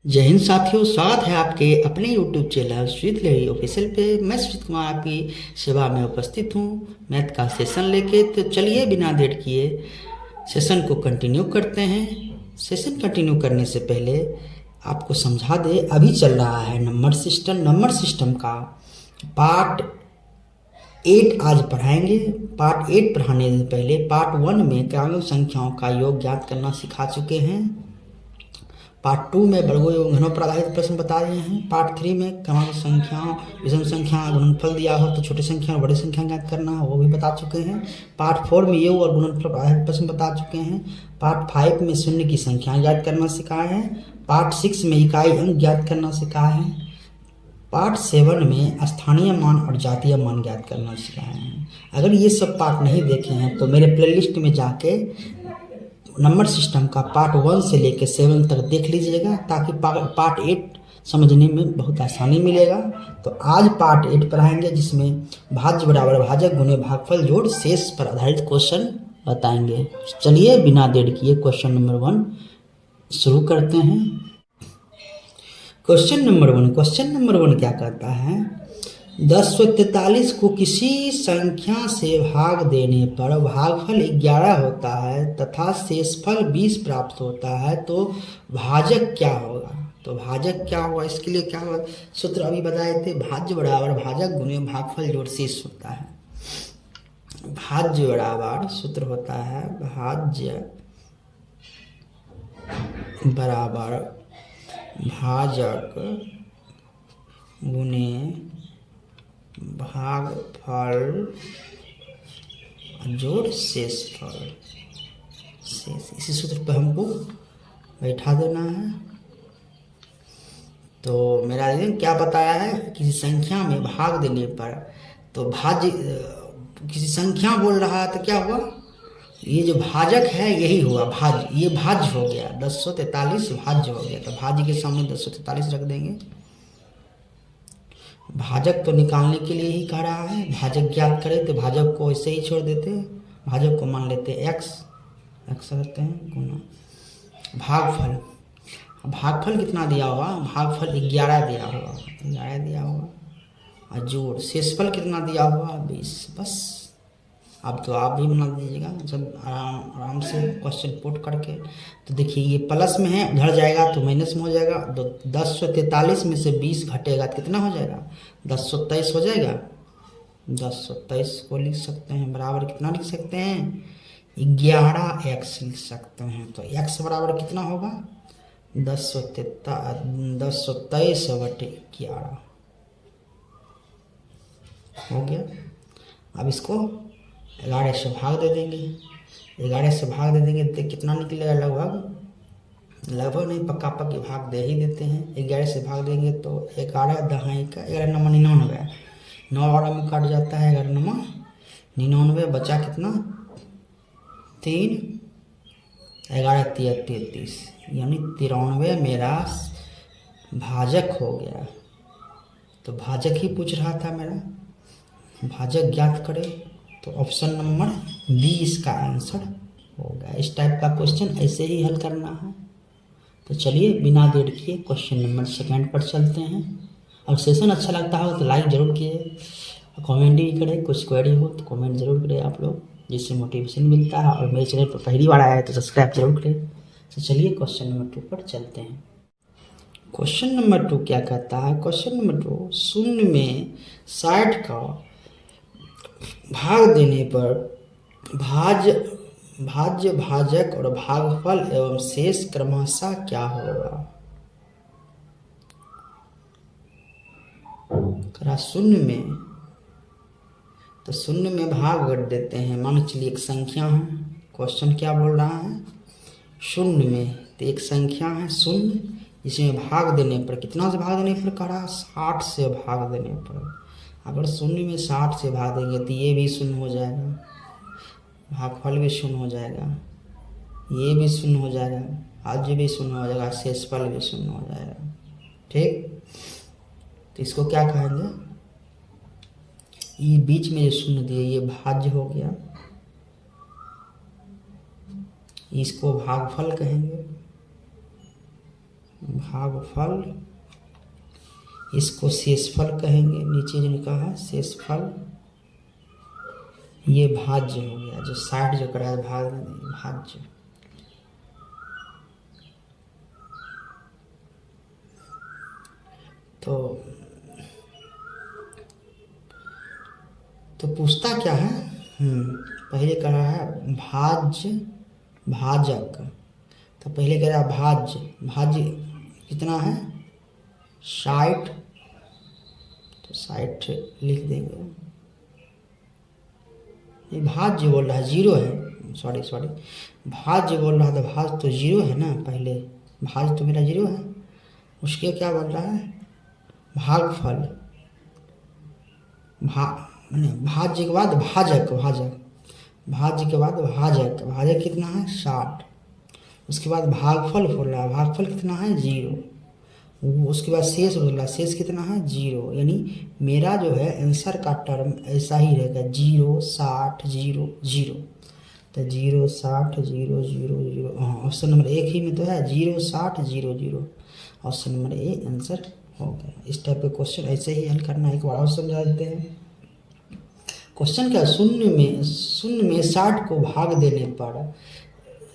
जय हिंद साथियों, स्वागत है आपके अपने YouTube चैनल श्रीत लहरी ऑफिशियल पे। मैं श्रीत कुमार आपकी सेवा में उपस्थित हूँ मैथ का सेशन लेके। तो चलिए बिना देर किए सेशन को कंटिन्यू करते हैं। सेशन कंटिन्यू करने से पहले आपको समझा दे, अभी चल रहा है नंबर सिस्टम का पार्ट 8 आज पढ़ाएंगे। पार्ट 8 पढ़ाने से पहले पार्ट 1 में क्रमिक संख्याओं का योग ज्ञात करना सिखा चुके हैं। पार्ट 2 में वर्गों एवं घनों पर आधारित प्रश्न बता रहे हैं। पार्ट 3 में क्रमांक संख्याओं, विषम संख्या, गुणनफल दिया हो तो छोटी संख्या और बड़ी संख्या ज्ञात करना वो भी बता चुके हैं। पार्ट 4 में योग और गुणनफल पर आधारित प्रश्न बता चुके हैं। पार्ट 5 में शून्य की संख्या ज्ञात करना सिखाए हैं। पार्ट 6 में इकाई अंक ज्ञात करना सिखाए हैं। पार्ट 7 में स्थानीय मान और जातीय मान ज्ञात करना सिखाए हैं। अगर ये सब पार्ट नहीं देखे हैं तो मेरे प्लेलिस्ट में जाके नंबर सिस्टम का पार्ट 1 से लेकर 7 तक देख लीजिएगा, ताकि पार्ट 8 समझने में बहुत आसानी मिलेगा। तो आज पार्ट 8 पढ़ाएंगे, जिसमें भाज्य बराबर भाजक गुणे भागफल जोड़ शेष पर आधारित क्वेश्चन बताएंगे। चलिए बिना देर किए क्वेश्चन नंबर 1 शुरू करते हैं। क्वेश्चन नंबर 1 क्या कहता है? 1043 को किसी संख्या से भाग देने पर भागफल 11 होता है तथा शेषफल 20 प्राप्त होता है, तो भाजक क्या होगा? तो भाजक क्या होगा, इसके लिए क्या होगा? सूत्र अभी बताए थे, भाज्य बराबर भाजक गुणे भागफल जोड़ शेष होता है। भाज्य बराबर सूत्र होता है भाज्य बराबर भाजक गुणे भागफल जोड़ शेषफल। इसी सूत्र पर हमको बैठा देना है। तो मेरा क्या बताया है? किसी संख्या में भाग देने पर, तो भाज्य किसी संख्या बोल रहा है तो क्या हुआ? ये जो भाजक है यही हुआ भाज्य, ये भाज्य हो गया। 1043 भाज्य हो गया, तो भाज्य के सामने 1043 रख देंगे। भाजक तो निकालने के लिए ही कह रहा है, भाजक ज्ञात करें तो भाजक को ऐसे ही छोड़ देते हैं, भाजक को मान लेते हैं x रखते हैं गुना भागफल कितना दिया हुआ? भागफल 11 दिया हुआ और जोड़ शेषफल कितना दिया हुआ? 20। बस अब तो आप भी बना दीजिएगा जब आराम से क्वेश्चन पुट करके। तो देखिए ये प्लस में है, उधर जाएगा तो माइनस में हो जाएगा। तो 1043 में से 20 घटेगा तो कितना हो जाएगा? 1023 हो जाएगा। 1023 को लिख सकते हैं बराबर कितना लिख सकते हैं? 11x लिख सकते हैं। तो x बराबर कितना होगा? 1023/11 हो गया। अब इसको 11 से भाग दे देंगे। 11 से भाग दे देंगे तो कितना निकलेगा? लगभग नहीं, पक्का पक्की भाग दे ही देते हैं। 11 से भाग देंगे तो 11 दहाई का 11 नंबर 99, 9 और में काट जाता है 11 नंबर 99, बचा कितना? 3, 11 3 33, यानी 93 मेरा भाजक हो गया। तो भाजक ही पूछ रहा था मेरा, भाजक ज्ञात करें, तो ऑप्शन नंबर बी इसका आंसर होगा। इस टाइप का क्वेश्चन ऐसे ही हल करना है। तो चलिए बिना देर किए क्वेश्चन नंबर 2 पर चलते हैं। और सेशन अच्छा लगता हो तो लाइक ज़रूर कीजिए, कमेंट भी करें। कुछ क्वेरी हो तो कमेंट ज़रूर करें आप लोग, जिससे मोटिवेशन मिलता है। और मेरे चैनल पर पहली बार आया है तो सब्सक्राइब जरूर करें। तो चलिए क्वेश्चन नंबर 2 पर चलते हैं। क्वेश्चन नंबर 2 क्या कहता है? क्वेश्चन नंबर 2, शून्य में 60 का भाग देने पर भाज्य, भाजक और भागफल एवं शेष क्रमशः क्या होगा? करा शून्य में, तो शून्य में भाग कर देते हैं। मान चलिए एक संख्या है, क्वेश्चन क्या बोल रहा है? शून्य में तो एक संख्या है शून्य, इसमें भाग देने पर कितना से भाग देने पर करा? 60 से भाग देने पर। अगर शून्य में 60 से भाग देंगे तो ये भी शून्य हो जाएगा, भागफल भी शून्य हो जाएगा, ये भी शून्य हो जाएगा, भाज्य भी शून्य हो जाएगा, शेषफल भी शून्य हो जाएगा। ठीक, तो इसको क्या कहेंगे? ये बीच में जो शून्य दिए ये भाज्य हो गया, इसको भागफल कहेंगे। भागफल, इसको शेषफल कहेंगे, नीचे जो लिखा है शेषफल, ये भाज्य हो गया, जो 60 जो करा है भाज्य। तो पूछता क्या है, पहले कह रहा है भाज्य भाजक, तो पहले कह रहा है भाज्य कितना है 60, तो 60 लिख देंगे। ये भाज्य बोल रहा है, जीरो है, सॉरी भाज्य बोल रहा था, भाज्य तो जीरो है ना, पहले भाज्य तो मेरा जीरो है, उसके क्या बोल रहा है भागफल, भाज्य के बाद भाजक, भाज्य के बाद भाजक कितना है 60, उसके बाद भागफल बोल रहा है, भागफल कितना है 0, उसके बाद शेष बोल रहा है, शेष कितना है 0, यानी मेरा जो है आंसर का टर्म ऐसा ही रहेगा 0 60 0 0, तो 0 60 0 0 0, हाँ ऑप्शन नंबर 1 ही में तो है 0 60 0 0, ऑप्शन नंबर ए आंसर हो गया। इस टाइप के क्वेश्चन ऐसे ही हल करना है। एक बार और समझा देते हैं क्वेश्चन क्या, शून्य में 60 को भाग देने पर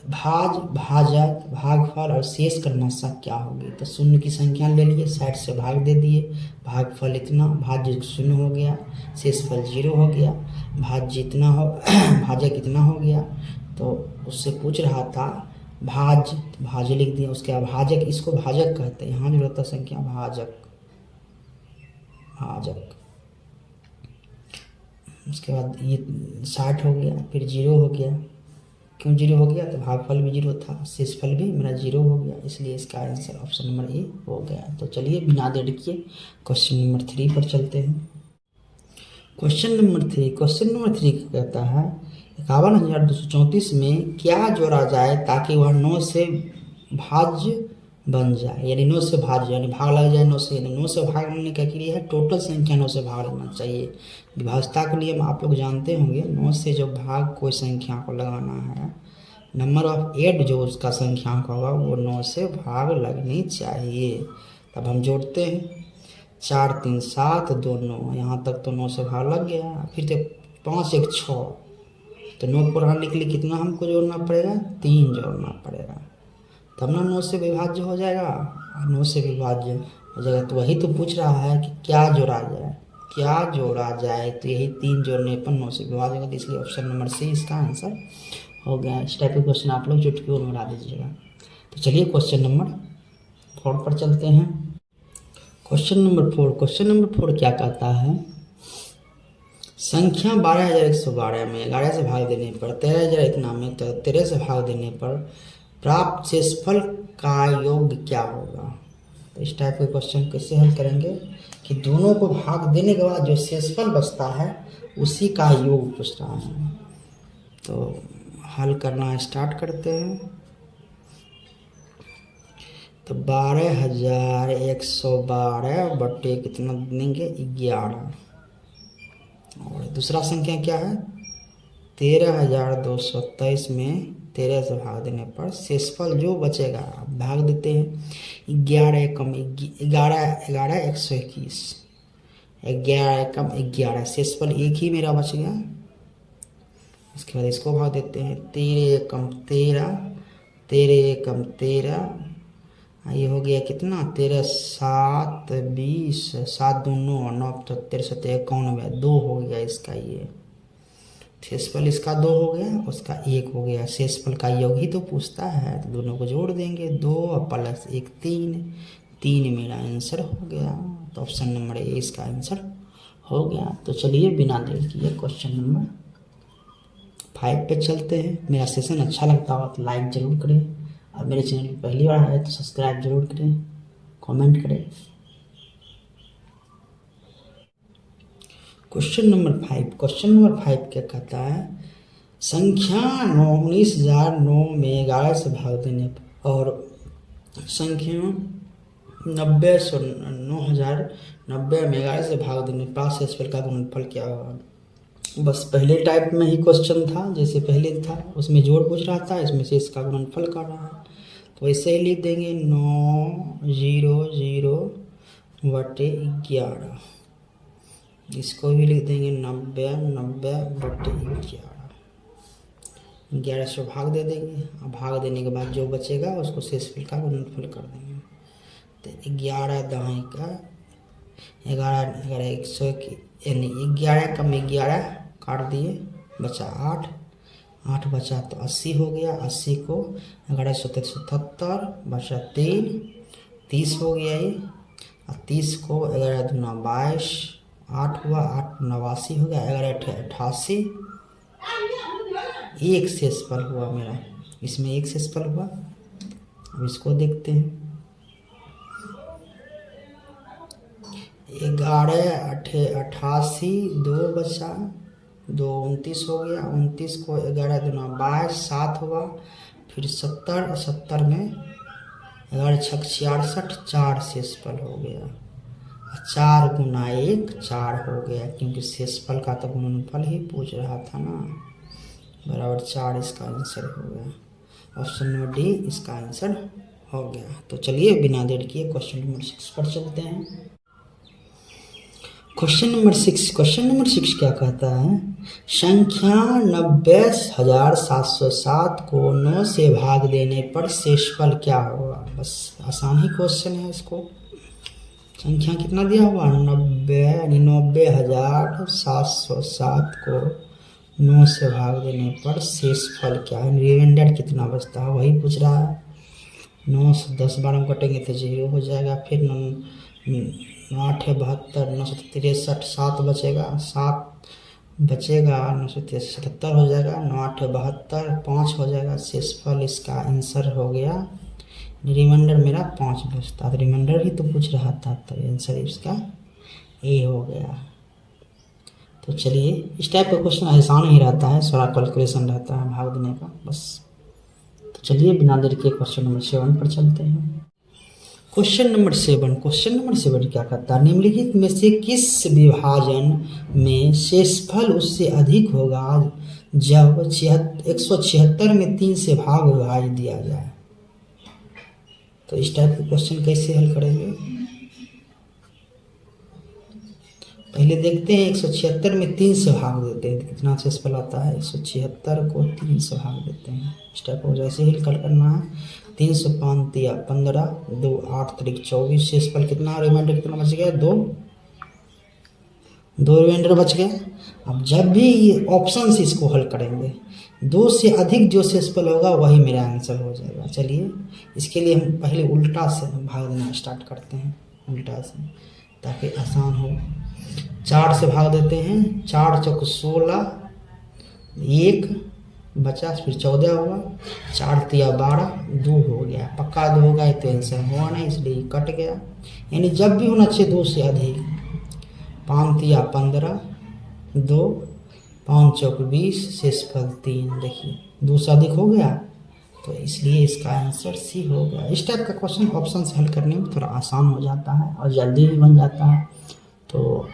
भाजक भागफल और शेष क्रमशः क्या होगी, तो शून्य की संख्या ले लिए 60 से भाग दे दिए, भागफल इतना, भाज्य शून्य हो गया, शेषफल 0 हो गया, भाज्य इतना हो भाजक इतना हो गया, तो उससे पूछ रहा था भाज्य लिख दिया, उसके बाद भाजक, इसको भाजक कहते हैं, यहाँ जो रहता संख्या भाजक, उसके बाद ये 60 हो गया, फिर 0 हो गया, क्यों 0 हो गया, तो भागफल भी 0 था, शेषफल भी मेरा 0 हो गया, इसलिए इसका आंसर ऑप्शन नंबर ए हो गया। तो चलिए बिना देर किए क्वेश्चन नंबर 3 पर चलते हैं। क्वेश्चन नंबर 3 कहता है 51,234 में क्या जोड़ा जाए ताकि वह 9 से भाज्य बन जाए, यानी 9 से भाज्य, यानी भाग लग जाए 9 से, यानी 9 से भाग लगने का क्रिया है, टोटल संख्या 9 से भाग लगना चाहिए। विभाज्यता के नियम आप लोग जानते होंगे, 9 से जो भाग कोई संख्या को लगाना है, नंबर ऑफ 8 जो उसका संख्याक होगा वो 9 से भाग लगनी चाहिए। अब हम जोड़ते हैं, 4 3 7 2 9, यहाँ तक तो 9 से भाग लग गया, फिर तो 5 1 6, तो 9 पर आने के लिए कितना हमको जोड़ना पड़ेगा 3 जोड़ना पड़ेगा, तब ना 9 से विभाज्य हो जाएगा, 9 से विभाज्य हो जाएगा। तो वही तो पूछ रहा है कि क्या जोड़ा जाए, तो यही 3 जोड़ने पर 9 से विभाज्य होगा, इसलिए ऑप्शन नंबर सी इसका आंसर हो गया। इस टाइप के क्वेश्चन आप लोग चुटकियों में उड़ा दीजिएगा। तो चलिए क्वेश्चन नंबर 4 पर चलते हैं। क्वेश्चन नंबर 4 क्या कहता है, संख्या 12,112 में 11 से भाग देने पर 13,000 इतना में, तो 13 से भाग देने पर प्राप्त शेषफल का योग क्या होगा। तो इस टाइप के क्वेश्चन कैसे हल करेंगे कि दोनों को भाग देने के बाद जो शेषफल बचता है उसी का योग पूछ रहा है। तो हल करना स्टार्ट करते हैं। तो 12,112 बटे कितना देंगे 11, और दूसरा संख्या क्या है 13,223 में 13 से भाग देने पर शेषफल जो बचेगा भाग देते हैं, 11 कम 11 121, 11 कम 11, शेषफल एक ही मेरा बच गया। इसके बाद इसको भाग देते हैं, 13 कम 13, 13 कम 13, ये हो गया कितना 13 7 20, 7 2 9 9 73 7 91, 2 हो गया इसका, ये शेषफल इसका 2 हो गया, उसका 1 हो गया। शेषफल का योग ही तो पूछता है, तो दोनों को जोड़ देंगे, 2 प्लस 1 3 मेरा आंसर हो गया। तो ऑप्शन नंबर ए इसका आंसर हो गया। तो चलिए बिना देर किए क्वेश्चन नंबर 5 पे चलते हैं। मेरा सेशन अच्छा लगता हो तो लाइक ज़रूर करें, और मेरे चैनल पर पहली बार आए तो सब्सक्राइब जरूर करें, कमेंट करें। क्वेश्चन नंबर 5 क्या कहता है, संख्या 19,009 में 11 से भाग देने पर और संख्या 9,090 में 11 से भाग देने पर शेषफल का गुणनफल क्या होगा। बस पहले टाइप में ही क्वेश्चन था, जैसे पहले था उसमें जोड़ पूछ रहा था, इसमें शेष का गुणनफल कर रहा है। तो वैसे ही लिख देंगे 900/11। इसको भी लिख देंगे 90/11। 11 से भाग दे देंगे। अब भाग देने के बाद जो बचेगा उसको शेषफल का गुणनफल कर देंगे। तो 11 दहाई का 11 100 यानी 11 कम 11 काट दिए, बचा 8 बचा तो 80 हो गया। 80 को 11 177 बचा 3 30 हो गया ये। और 30 को 11 दूना 22 8 हुआ, 8 89 हो गया, 11 88। एक शेषफल हुआ मेरा, इसमें एक शेषफल हुआ। अब इसको देखते हैं। 11 88 2 बचा, 2 29 हो गया। 29 को 11 दूना 22 7 हुआ, फिर 70 70 में 11 छक 66 4 शेषफल हो गया। 4 गुना 1 4 हो गया, क्योंकि शेषफल का तो गुणनफल ही पूछ रहा था ना, बराबर 4 इसका आंसर हो गया। ऑप्शन नंबर डी इसका आंसर हो गया। तो चलिए बिना देर किए क्वेश्चन नंबर 6 पर चलते हैं। क्वेश्चन नंबर 6 क्या कहता है? संख्या 90,707 को 9 से भाग देने पर शेषफल क्या होगा? बस आसान ही क्वेश्चन है। इसको संख्या कितना दिया हुआ? 90,707 को 9 से भाग देने पर शेषफल क्या है, रिमाइंडर कितना बचता है, वही पूछ रहा है। 9 से 10 बार हम कटेंगे तो 0 हो जाएगा। फिर 9 8 72 9 63 7 बचेगा, 7 बचेगा, 9 77 हो जाएगा, 9 8 72 5 हो जाएगा। शेषफल इसका आंसर हो गया, रिमाइंडर मेरा 5 बचता, तो रिमाइंडर ही तो पूछ रहा था, तो आंसर इसका ए हो गया। तो चलिए, इस टाइप का क्वेश्चन आसान ही रहता है, सारा कैलकुलेशन रहता है भाग देने का बस। तो चलिए बिना देर के क्वेश्चन नंबर 7 पर चलते हैं। क्वेश्चन नंबर 7 क्या कहता है? निम्नलिखित में से किस विभाजन में शेषफल उससे अधिक होगा जब 176 में 3 से भाग विभाजित दिया जाए? तो इस टाइप के क्वेश्चन कैसे हल करेंगे? पहले देखते हैं 176 में 3 से भाग देते हैं, कितना शेषफल आता है। 176 को 3 से भाग देते हैं। इस टाइप को जैसे ही हल करना है। 3 से 5 दिया 15, 2 8 3 24, शेषफल कितना, रिमाइंडर कितना बच गया? 2 रिमाइंडर बच गया। अब जब भी ऑप्शन से इसको हल करेंगे, 2 से अधिक जो शेषफल होगा वही मेरा आंसर हो जाएगा। चलिए, इसके लिए हम पहले उल्टा से भाग देना स्टार्ट करते हैं, उल्टा से, ताकि आसान हो। 4 से भाग देते हैं, 4 चौक 16, 1 बचा, फिर 14 हुआ, 4 तिया 12, 2 हो गया। पक्का 2 होगा, तो आंसर हुआ नहीं, इसलिए कट गया। यानी जब भी होना चाहिए 2 से अधिक। 5 तिया 15, 2 5 चौक 20, शेषफल 3। देखिए 2 से अधिक हो गया, तो इसलिए इसका आंसर सी हो गया। इस टाइप का क्वेश्चन ऑप्शन से हल करने में थोड़ा आसान हो जाता है और जल्दी भी बन जाता है। तो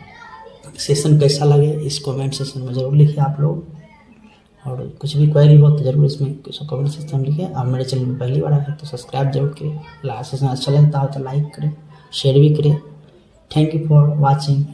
सेशन कैसा लगे इस कमेंट सेक्शन में ज़रूर लिखिए आप लोग, और कुछ भी क्वेरी हो तो ज़रूर इसमें कमेंट सेक्शन में लिखिए। और मेरे चैनल में पहली बार आए तो सब्सक्राइब जरूर करें। सेशन अच्छा लगता हो तो लाइक करें, शेयर भी करें। Thank you for watching.